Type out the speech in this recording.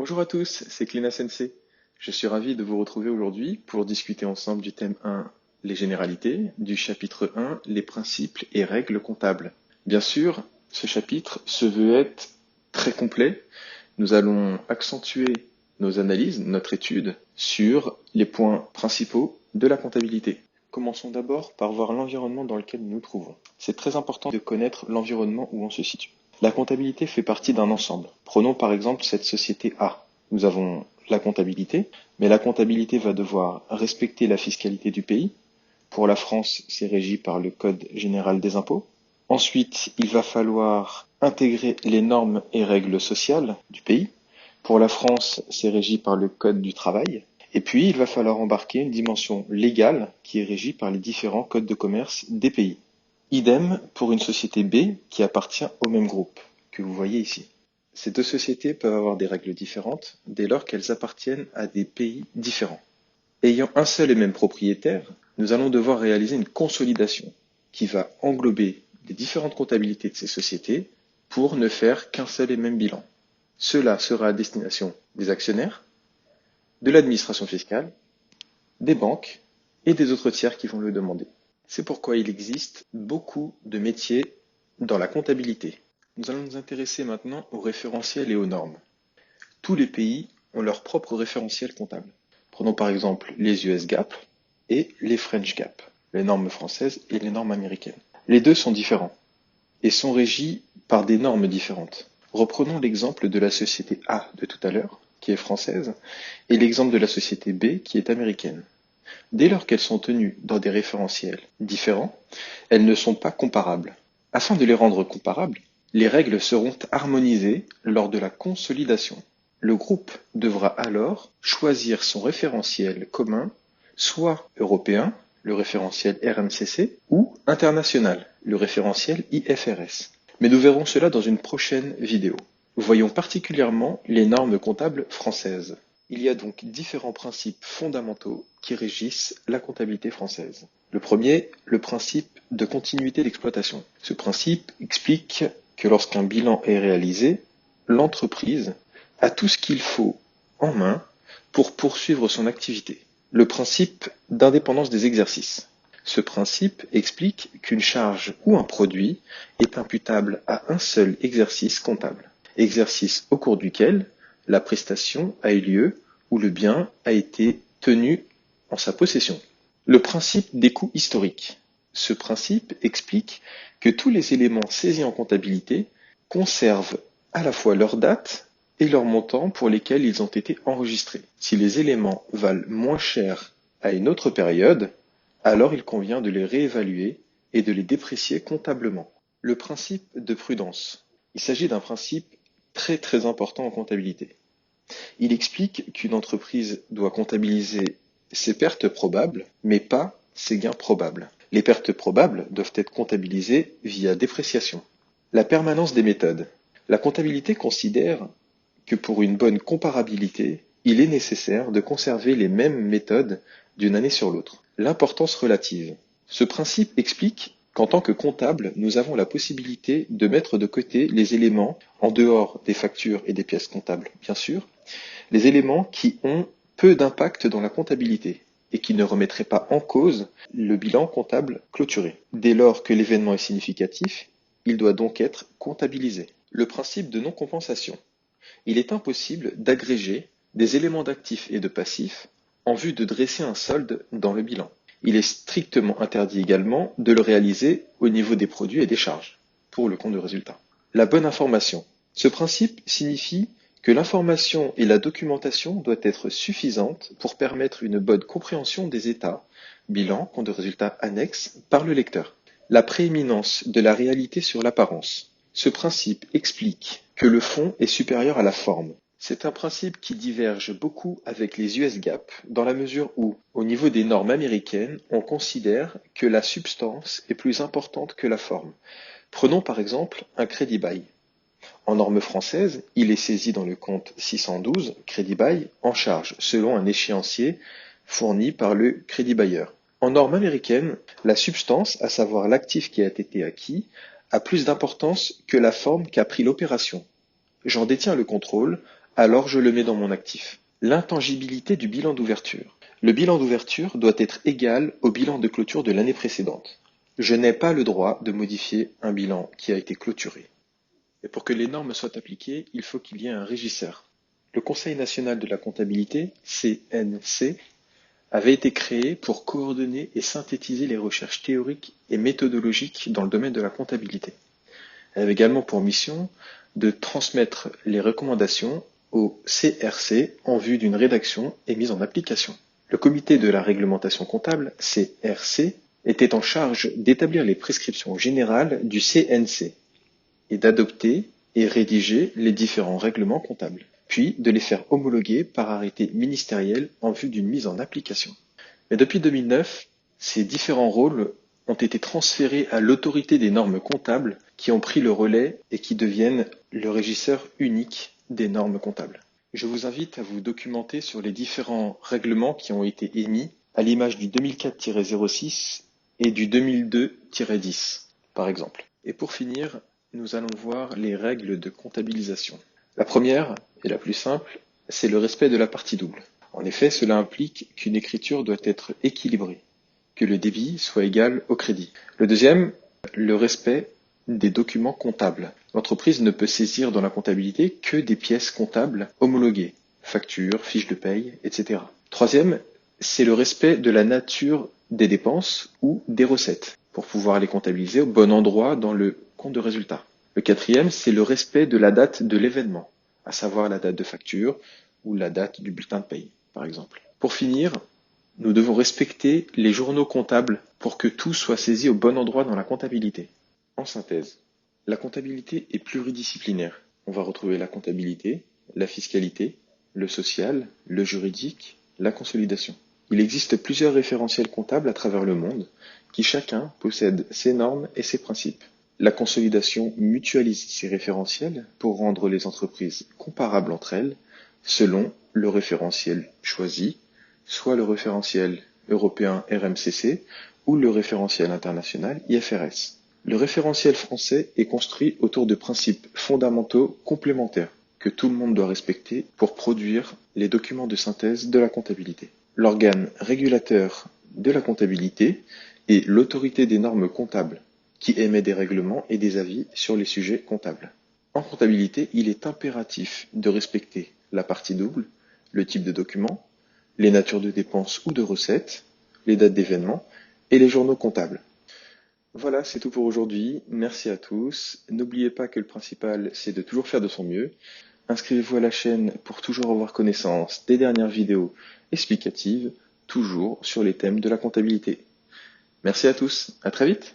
Bonjour à tous, c'est Clina Sensei. Je suis ravi de vous retrouver aujourd'hui pour discuter ensemble du thème 1, les généralités, du chapitre 1, les principes et règles comptables. Bien sûr, ce chapitre se veut être très complet. Nous allons accentuer nos analyses, notre étude, sur les points principaux de la comptabilité. Commençons d'abord par voir l'environnement dans lequel nous nous trouvons. C'est très important de connaître l'environnement où on se situe. La comptabilité fait partie d'un ensemble. Prenons par exemple cette société A. Nous avons la comptabilité, mais la comptabilité va devoir respecter la fiscalité du pays. Pour la France, c'est régi par le Code général des impôts. Ensuite, il va falloir intégrer les normes et règles sociales du pays. Pour la France, c'est régi par le Code du travail. Et puis, il va falloir embarquer une dimension légale qui est régie par les différents codes de commerce des pays. Idem pour une société B qui appartient au même groupe que vous voyez ici. Ces deux sociétés peuvent avoir des règles différentes dès lors qu'elles appartiennent à des pays différents. Ayant un seul et même propriétaire, nous allons devoir réaliser une consolidation qui va englober les différentes comptabilités de ces sociétés pour ne faire qu'un seul et même bilan. Cela sera à destination des actionnaires, de l'administration fiscale, des banques et des autres tiers qui vont le demander. C'est pourquoi il existe beaucoup de métiers dans la comptabilité. Nous allons nous intéresser maintenant aux référentiels et aux normes. Tous les pays ont leur propre référentiel comptable. Prenons par exemple les US GAAP et les French GAAP, les normes françaises et les normes américaines. Les deux sont différents et sont régis par des normes différentes. Reprenons l'exemple de la société A de tout à l'heure, qui est française, et l'exemple de la société B, qui est américaine. Dès lors qu'elles sont tenues dans des référentiels différents, elles ne sont pas comparables. Afin de les rendre comparables, les règles seront harmonisées lors de la consolidation. Le groupe devra alors choisir son référentiel commun, soit européen, le référentiel RMCC, ou international, le référentiel IFRS. Mais nous verrons cela dans une prochaine vidéo. Voyons particulièrement les normes comptables françaises. Il y a donc différents principes fondamentaux qui régissent la comptabilité française. Le premier, le principe de continuité d'exploitation. Ce principe explique que lorsqu'un bilan est réalisé, l'entreprise a tout ce qu'il faut en main pour poursuivre son activité. Le principe d'indépendance des exercices. Ce principe explique qu'une charge ou un produit est imputable à un seul exercice comptable. Exercice au cours duquel la prestation a eu lieu ou le bien a été tenu en sa possession. Le principe des coûts historiques. Ce principe explique que tous les éléments saisis en comptabilité conservent à la fois leur date et leur montant pour lesquels ils ont été enregistrés. Si les éléments valent moins cher à une autre période, alors il convient de les réévaluer et de les déprécier comptablement. Le principe de prudence. Il s'agit d'un principe très important en comptabilité. Il explique qu'une entreprise doit comptabiliser ses pertes probables, mais pas ses gains probables. Les pertes probables doivent être comptabilisées via dépréciation. La permanence des méthodes. La comptabilité considère que pour une bonne comparabilité, il est nécessaire de conserver les mêmes méthodes d'une année sur l'autre. L'importance relative. Ce principe explique qu'en tant que comptable, nous avons la possibilité de mettre de côté les éléments, en dehors des factures et des pièces comptables, bien sûr, les éléments qui ont peu d'impact dans la comptabilité et qui ne remettraient pas en cause le bilan comptable clôturé. Dès lors que l'événement est significatif, il doit donc être comptabilisé. Le principe de non-compensation. Il est impossible d'agréger des éléments d'actifs et de passifs en vue de dresser un solde dans le bilan. Il est strictement interdit également de le réaliser au niveau des produits et des charges, pour le compte de résultat. La bonne information. Ce principe signifie que l'information et la documentation doivent être suffisantes pour permettre une bonne compréhension des états, bilan, compte de résultat annexe, par le lecteur. La prééminence de la réalité sur l'apparence. Ce principe explique que le fond est supérieur à la forme. C'est un principe qui diverge beaucoup avec les US GAAP dans la mesure où, au niveau des normes américaines, on considère que la substance est plus importante que la forme. Prenons par exemple un crédit bail. En norme française, il est saisi dans le compte 612 crédit bail en charge selon un échéancier fourni par le crédit bailleur. En norme américaine, la substance, à savoir l'actif qui a été acquis, a plus d'importance que la forme qu'a pris l'opération. J'en détiens le contrôle, alors je le mets dans mon actif. L'intangibilité du bilan d'ouverture. Le bilan d'ouverture doit être égal au bilan de clôture de l'année précédente. Je n'ai pas le droit de modifier un bilan qui a été clôturé. Et pour que les normes soient appliquées, il faut qu'il y ait un régisseur. Le Conseil national de la comptabilité, CNC, avait été créé pour coordonner et synthétiser les recherches théoriques et méthodologiques dans le domaine de la comptabilité. Elle avait également pour mission de transmettre les recommandations au CRC en vue d'une rédaction et mise en application. Le comité de la réglementation comptable, CRC, était en charge d'établir les prescriptions générales du CNC et d'adopter et rédiger les différents règlements comptables, puis de les faire homologuer par arrêté ministériel en vue d'une mise en application. Mais depuis 2009, ces différents rôles ont été transférés à l'autorité des normes comptables qui ont pris le relais et qui deviennent le régisseur unique des normes comptables. Je vous invite à vous documenter sur les différents règlements qui ont été émis à l'image du 2004-06 et du 2002-10, par exemple. Et pour finir, nous allons voir les règles de comptabilisation. La première, et la plus simple, c'est le respect de la partie double. En effet, cela implique qu'une écriture doit être équilibrée, que le débit soit égal au crédit. Le deuxième, le respect des documents comptables. L'entreprise ne peut saisir dans la comptabilité que des pièces comptables homologuées, factures, fiches de paye, etc. Troisième, c'est le respect de la nature des dépenses ou des recettes, pour pouvoir les comptabiliser au bon endroit dans le compte de résultat. Le quatrième, c'est le respect de la date de l'événement, à savoir la date de facture ou la date du bulletin de paye, par exemple. Pour finir, nous devons respecter les journaux comptables pour que tout soit saisi au bon endroit dans la comptabilité. En synthèse, la comptabilité est pluridisciplinaire. On va retrouver la comptabilité, la fiscalité, le social, le juridique, la consolidation. Il existe plusieurs référentiels comptables à travers le monde qui chacun possède ses normes et ses principes. La consolidation mutualise ces référentiels pour rendre les entreprises comparables entre elles selon le référentiel choisi, soit le référentiel européen RMCC ou le référentiel international IFRS. Le référentiel français est construit autour de principes fondamentaux complémentaires que tout le monde doit respecter pour produire les documents de synthèse de la comptabilité. L'organe régulateur de la comptabilité est l'autorité des normes comptables qui émet des règlements et des avis sur les sujets comptables. En comptabilité, il est impératif de respecter la partie double, le type de document, les natures de dépenses ou de recettes, les dates d'événements et les journaux comptables. Voilà, c'est tout pour aujourd'hui. Merci à tous. N'oubliez pas que le principal, c'est de toujours faire de son mieux. Inscrivez-vous à la chaîne pour toujours avoir connaissance des dernières vidéos explicatives, toujours sur les thèmes de la comptabilité. Merci à tous, à très vite.